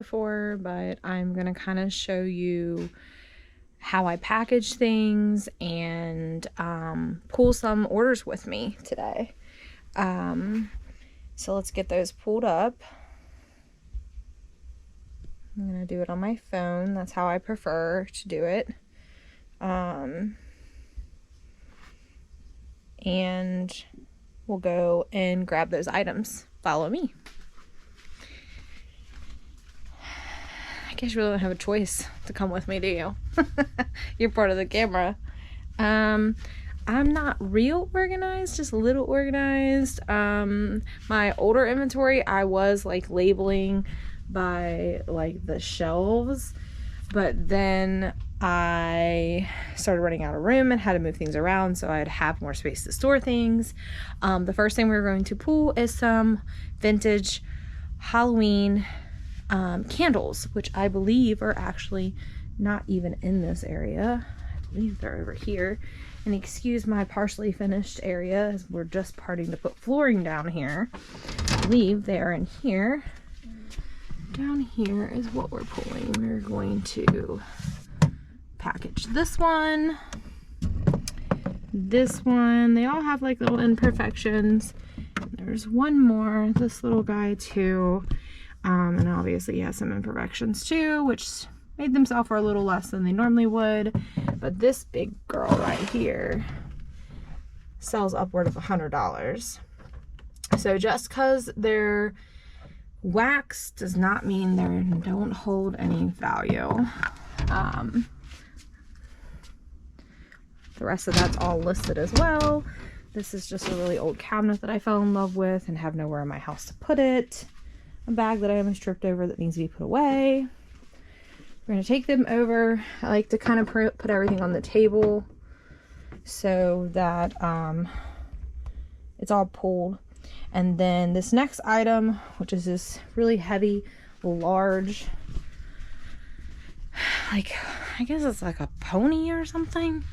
before, but I'm gonna kind of show you how I package things and pull some orders with me today. So let's get those pulled up. I'm gonna do it on my phone. That's how I prefer to do it. And we'll go and grab those items. Follow me. I guess you really don't have a choice to come with me, do you? You're part of the camera. I'm not real organized, just a little organized. My older inventory, I was like labeling by like the shelves, but then I started running out of room and had to move things around so I'd have more space to store things. The first thing we're going to pull is some vintage Halloween candles, which I believe are actually not even in this area. I believe they're over here. And excuse my partially finished area as we're just starting to put flooring down here. I believe they are in here. Down here is what we're pulling. We're going to package this one, they all have like little imperfections. There's one more, this little guy too, and obviously he has some imperfections too, which made them sell for a little less than they normally would. But this big girl right here sells upward of $100. So just because they're wax does not mean they don't hold any value. The rest of that's all listed as well. This is just a really old cabinet that I fell in love with and have nowhere in my house to put it. A bag that I almost tripped over that needs to be put away. We're going to take them over. I like to kind of put everything on the table so that it's all pulled. And then this next item, which is this really heavy, large, like, I guess it's like a pony or something.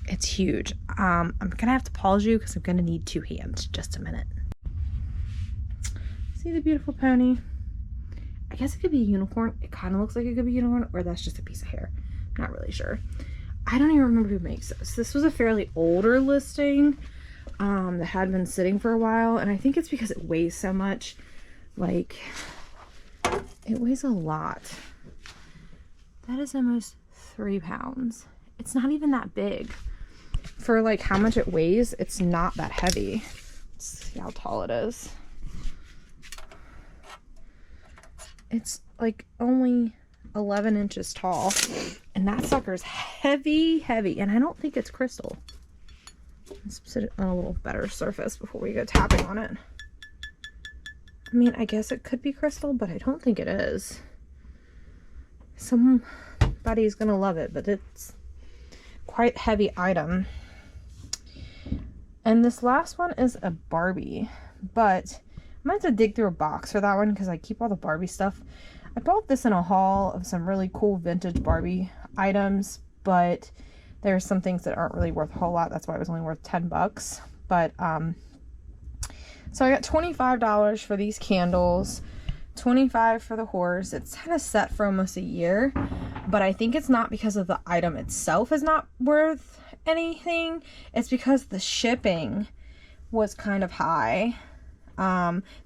It's huge. I'm gonna have to pause you because I'm gonna need two hands. Just a minute. See the beautiful pony? I guess it could be a unicorn. It kind of looks like it could be a unicorn, or that's just a piece of hair. I'm not really sure. I don't even remember who makes this. This was a fairly older listing that had been sitting for a while, and I think it's because it weighs so much. Like, it weighs a lot. That is almost 3 pounds. It's not even that big. For like how much it weighs, it's not that heavy. Let's see how tall it is. It's like only 11 inches tall. And that sucker's heavy. And I don't think it's crystal. Let's sit it on a little better surface before we go tapping on it. I mean, I guess it could be crystal, but I don't think it is. Somebody's gonna love it, but it's quite heavy item. And this last one is a Barbie, but I'm going to have to dig through a box for that one because I keep all the Barbie stuff. I bought this in a haul of some really cool vintage Barbie items, but there's some things that aren't really worth a whole lot. That's why it was only worth 10 bucks. But so I got $25 for these candles, $25 for the horse. It's kind of set for almost a year, but I think it's not because of the item itself is not worth anything. It's because the shipping was kind of high.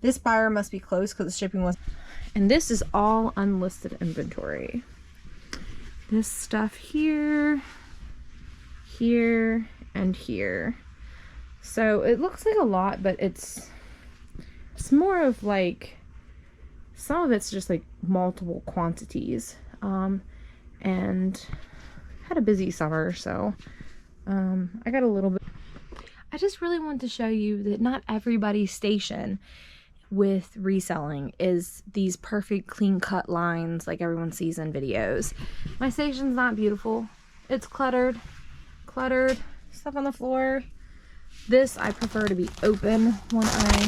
This buyer must be close because the shipping was, and this is all unlisted inventory. This stuff here, and here. So it looks like a lot, but it's more of like, some of it's just like multiple quantities. And had a busy summer, so I got a little bit. I just really want to show you that not everybody's station with reselling is these perfect clean cut lines like everyone sees in videos. My station's not beautiful. It's cluttered, stuff on the floor. This I prefer to be open when I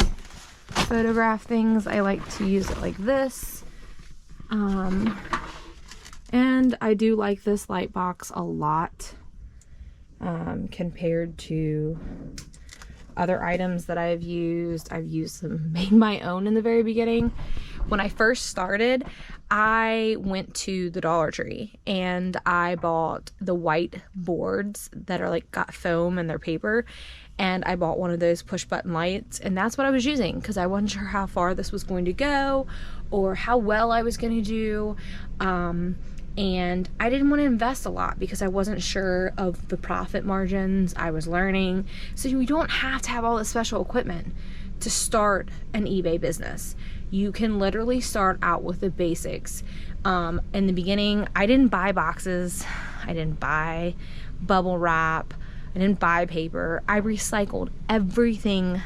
photograph things. I like to use it like this. And I do like this light box a lot compared to other items that I've used. I've used some, made my own in the very beginning, When I first started, I went to the Dollar Tree and I bought the white boards that are like got foam in their paper, and I bought one of those push button lights, and that's what I was using because I wasn't sure how far this was going to go or how well I was going to do. And I didn't want to invest a lot because I wasn't sure of the profit margins. I was learning. So you don't have to have all this special equipment to start an eBay business. You can literally start out with the basics. In the beginning, I didn't buy boxes. I didn't buy bubble wrap. I didn't buy paper. I recycled everything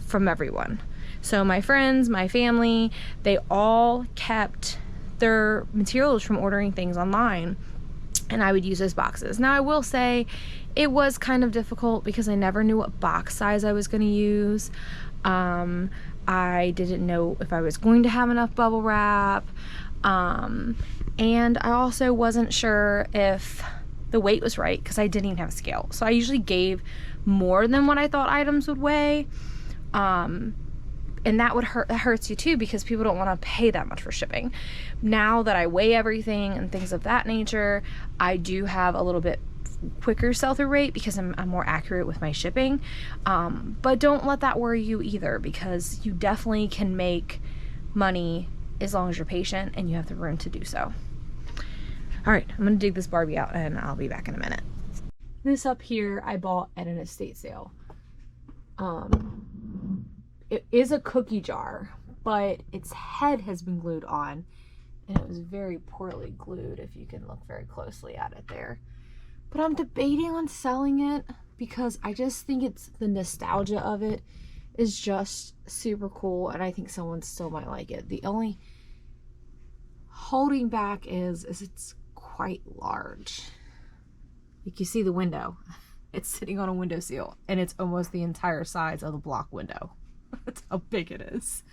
from everyone. So my friends, my family, they all kept their materials from ordering things online, and I would use those boxes. Now I will say it was kind of difficult because I never knew what box size I was going to use. I didn't know if I was going to have enough bubble wrap, and I also wasn't sure if the weight was right because I didn't even have a scale. So I usually gave more than what I thought items would weigh, and that would hurt. That hurts you too because people don't want to pay that much for shipping. Now that I weigh everything and things of that nature, I do have a little bit quicker sell-through rate because I'm more accurate with my shipping. But don't let that worry you either, because you definitely can make money as long as you're patient and you have the room to do so. All right, I'm gonna dig this Barbie out and I'll be back in a minute. This up here I bought at an estate sale. It is a cookie jar, but its head has been glued on, and it was very poorly glued if you can look very closely at it there. But I'm debating on selling it because I just think it's the nostalgia of it is just super cool, and I think someone still might like it. The only holding back is it's quite large. Like, you see the window. It's sitting on a windowsill, and it's almost the entire size of the block window. That's how big it is.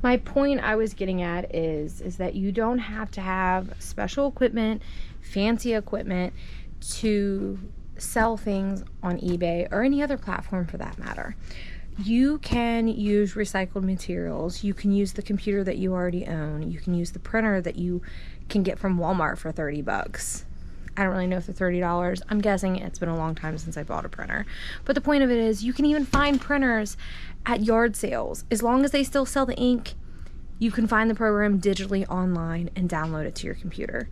My point I was getting at is that you don't have to have special equipment, fancy equipment to sell things on eBay or any other platform for that matter. You can use recycled materials. You can use the computer that you already own. You can use the printer that you can get from Walmart for 30 bucks. I don't really know if they're $30. I'm guessing. It's been a long time since I bought a printer. But the point of it is you can even find printers at yard sales. As long as they still sell the ink, you can find the program digitally online and download it to your computer.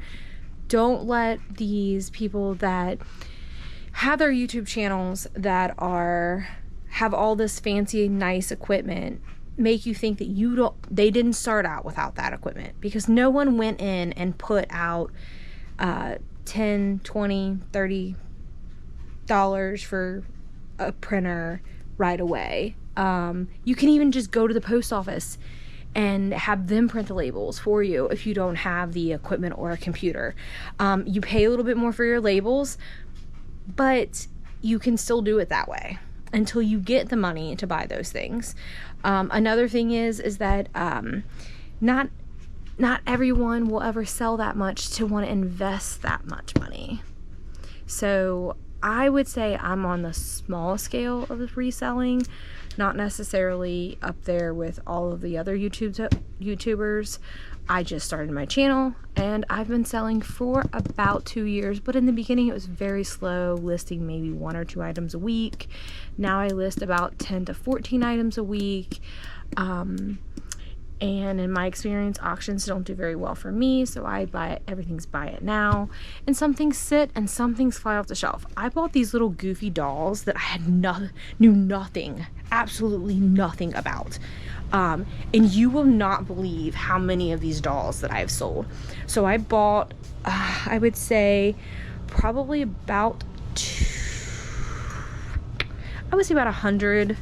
Don't let these people that have their YouTube channels that have all this fancy, nice equipment make you think that they didn't start out without that equipment, because no one went in and put out $10, $20, $30 for a printer right away. You can even just go to the post office and have them print the labels for you if you don't have the equipment or a computer. You pay a little bit more for your labels, but you can still do it that way until you get the money to buy those things. Another thing is that not everyone will ever sell that much to want to invest that much money. So I would say I'm on the small scale of reselling, not necessarily up there with all of the other YouTubers. I just started my channel and I've been selling for about 2 years, but in the beginning it was very slow, listing maybe 1 or 2 items a week. Now I list about 10 to 14 items a week. And in my experience, auctions don't do very well for me, so I buy it. Everything's buy it now, and some things sit and some things fly off the shelf. I bought these little goofy dolls that I knew nothing, absolutely nothing about, and you will not believe how many of these dolls that I've sold. So I bought, I would say, probably about 100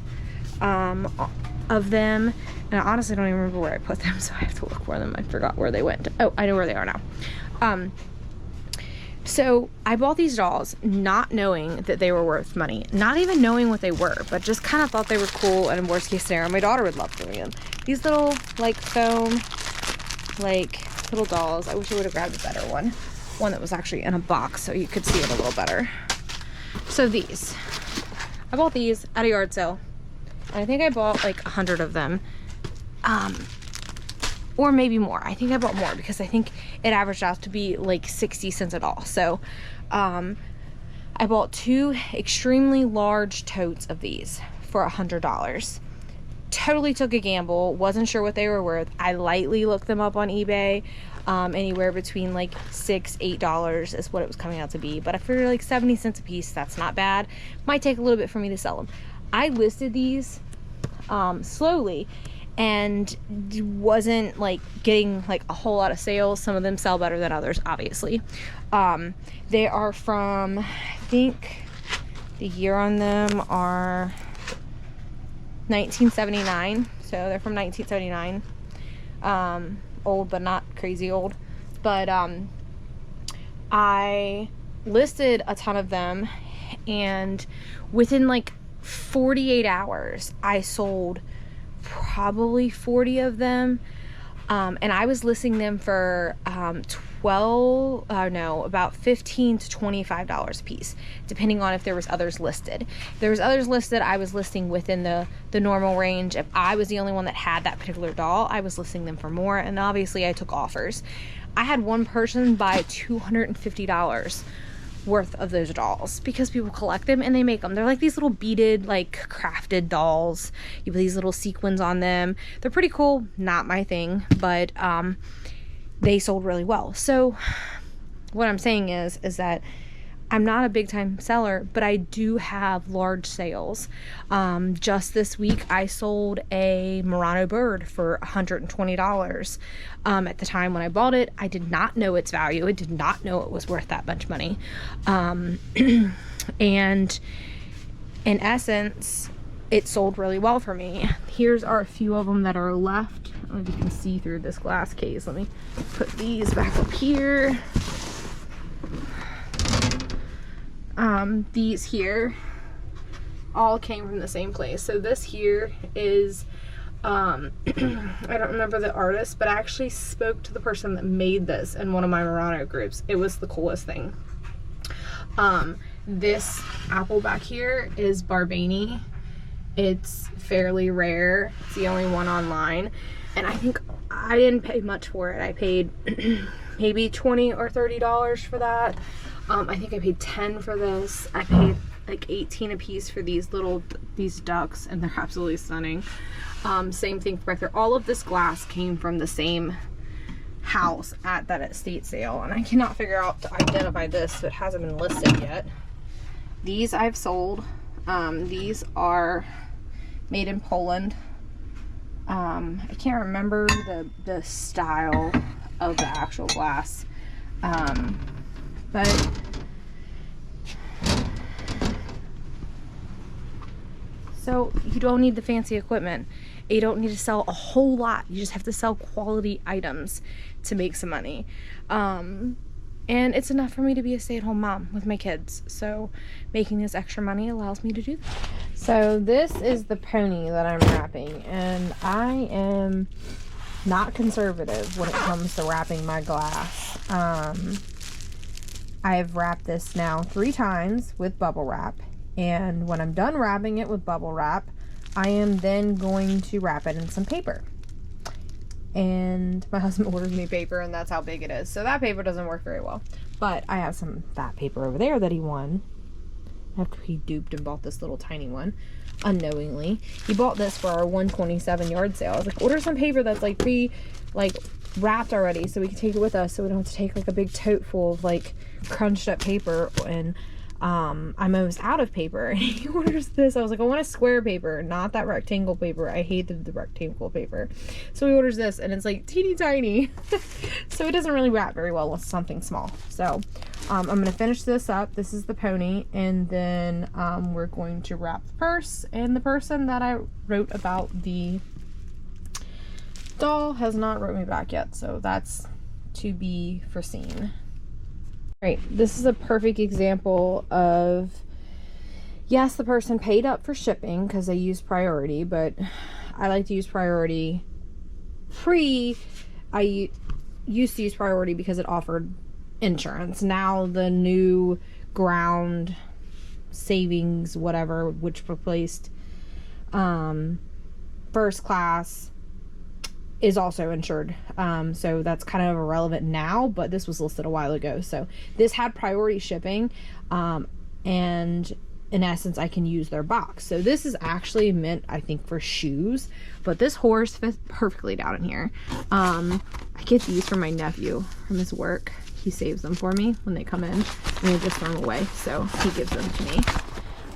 of them. And I honestly don't even remember where I put them, so I have to look for them. I forgot where they went. Oh, I know where they are now. So I bought these dolls not knowing that they were worth money, not even knowing what they were, but just kind of thought they were cool, and in worst case scenario, my daughter would love doing them. These little, like, foam, like, little dolls. I wish I would have grabbed a better one that was actually in a box so you could see it a little better. So these. I bought these at a yard sale. I think I bought like 100 of them. Or maybe more. I think I bought more because I think it averaged out to be like 60 cents a doll. So I bought 2 extremely large totes of these for $100. Totally took a gamble, wasn't sure what they were worth. I lightly looked them up on eBay. Anywhere between like $6-8 is what it was coming out to be, but I figured like 70 cents a piece, that's not bad. Might take a little bit for me to sell them. I listed these slowly and wasn't like getting like a whole lot of sales. Some of them sell better than others, obviously. They are from, I think the year on them are 1979, so they're from 1979. Old, but not crazy old. But I listed a ton of them, and within like 48 hours I sold probably 40 of them. And I was listing them for about $15 to $25 a piece, depending on if there was others listed. If there was others listed, I was listing within the normal range. If I was the only one that had that particular doll, I was listing them for more, and obviously I took offers. I had one person buy $250 worth of those dolls because people collect them and they make them. They're like these little beaded, like crafted dolls. You put these little sequins on them. They're pretty cool. Not my thing, but they sold really well. So what I'm saying is that I'm not a big time seller, but I do have large sales. Just this week I sold a Murano bird for $120. At the time when I bought it, I did not know its value. I did not know it was worth that much money. And in essence, it sold really well for me. Here's are a few of them that are left. I don't know if you can see through this glass case. Let me put these back up here. These here all came from the same place. So this here is I don't remember the artist, but I actually spoke to the person that made this in one of my Murano groups. It was the coolest thing. This apple back here is Barbani. It's fairly rare. It's the only one online, and I think I didn't pay much for it. I paid maybe $20 or $30 for that. I think I paid $10 for this. I paid like $18 a piece for these ducks, and they're absolutely stunning. Same thing back there. All of this glass came from the same house at that estate sale, and I cannot figure out to identify this, so it hasn't been listed yet. These I've sold. These are made in Poland. I can't remember the style of the actual glass, but so you don't need the fancy equipment. You don't need to sell a whole lot. You just have to sell quality items to make some money. And it's enough for me to be a stay-at-home mom with my kids. So making this extra money allows me to do that. So this is the pony that I'm wrapping, and I am not conservative when it comes to wrapping my glass. I've wrapped this now 3 times with bubble wrap, and when I'm done wrapping it with bubble wrap, I am then going to wrap it in some paper. And my husband orders me paper, and that's how big it is. So that paper doesn't work very well. But I have some fat paper over there that he won after he duped and bought this little tiny one unknowingly. He bought this for our 127 yard sale. I was like, order some paper that's like wrapped already so we can take it with us, so we don't have to take like a big tote full of like crunched up paper. And I'm almost out of paper, and he orders this. I was like, I want a square paper, not that rectangle paper. I hate the rectangle paper. So he orders this, and it's like teeny tiny. So it doesn't really wrap very well with something small. So I'm going to finish this up. This is the pony, and then we're going to wrap the purse. And the person that I wrote about the doll has not wrote me back yet, so that's to be foreseen. Right, this is a perfect example of, yes, the person paid up for shipping because they use priority, but I like to use priority free. I used to use priority because it offered insurance. Now the new ground savings, whatever, which replaced First class is also insured. So that's kind of irrelevant now, but this was listed a while ago. So this had priority shipping, and in essence, I can use their box. So this is actually meant, I think, for shoes, but this horse fits perfectly down in here. I get these from my nephew from his work. He saves them for me when they come in, and I just throw them away. So he gives them to me.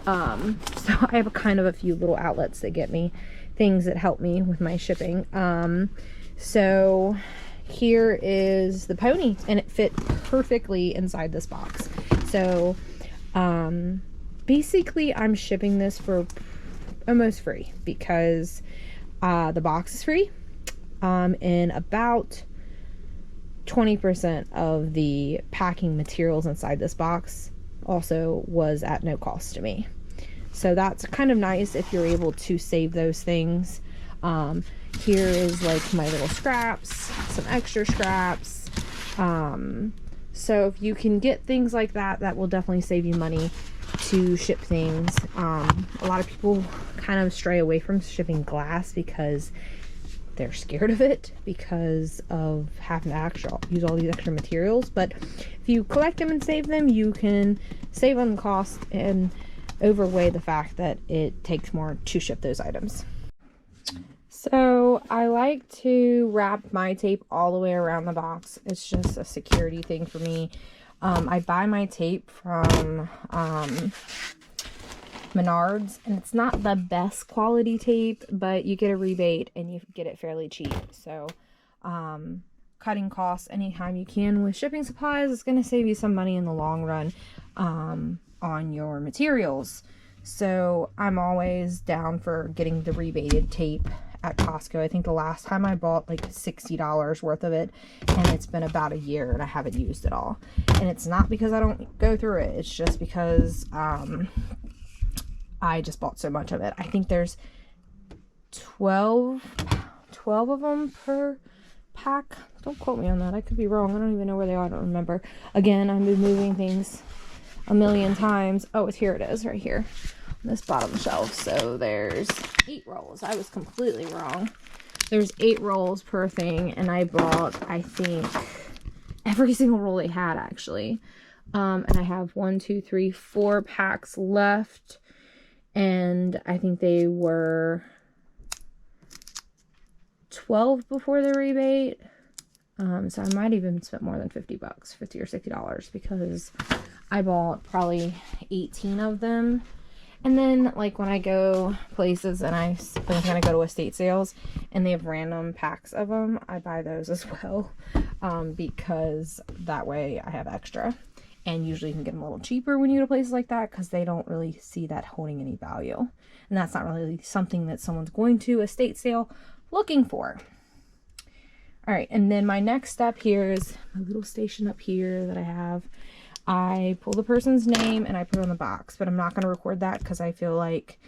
So I have kind of a few little outlets that get me things that help me with my shipping. So here is the pony, and it fit perfectly inside this box. So basically I'm shipping this for almost free because the box is free, and about 20% of the packing materials inside this box also was at no cost to me. So that's kind of nice if you're able to save those things. Here is like my little scraps, some extra scraps. So if you can get things like that, that will definitely save you money to ship things. A lot of people kind of stray away from shipping glass because they're scared of it because of having to use all these extra materials. But if you collect them and save them, you can save on the cost and overweigh the fact that it takes more to ship those items. So I like to wrap my tape all the way around the box. It's just a security thing for me. I buy my tape from Menards, and it's not the best quality tape, but you get a rebate and you get it fairly cheap. So cutting costs anytime you can with shipping supplies is going to save you some money in the long run on your materials. So I'm always down for getting the rebated tape at Costco. I think the last time I bought like $60 worth of it, and it's been about a year and I haven't used it all. And it's not because I don't go through it, it's just because I just bought so much of it. I think there's 12 of them per pack. Don't quote me on that, I could be wrong. I don't even know where they are. I don't remember. Again, I've been moving things a million times. Oh, here it is, right here on this bottom shelf. So there's 8 rolls. I was completely wrong. There's 8 rolls per thing, and I bought, I think, every single roll they had, actually. And I have 1, 2, 3, 4 packs left, and I think they were 12 before the rebate. So I might even spent more than $50, $50 or $60, because I bought probably 18 of them. And then, like, when I go places and I'm going to go to estate sales and they have random packs of them, I buy those as well, because that way I have extra. And usually you can get them a little cheaper when you go to places like that because they don't really see that holding any value. And that's not really something that someone's going to estate sale looking for. All right, and then my next step here is my little station up here that I have. I pull the person's name and I put it on the box, but I'm not going to record that because I feel like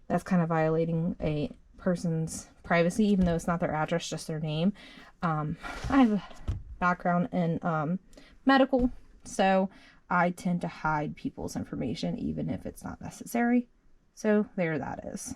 that's kind of violating a person's privacy, even though it's not their address, just their name. I have a background in medical, so I tend to hide people's information even if it's not necessary. So there that is.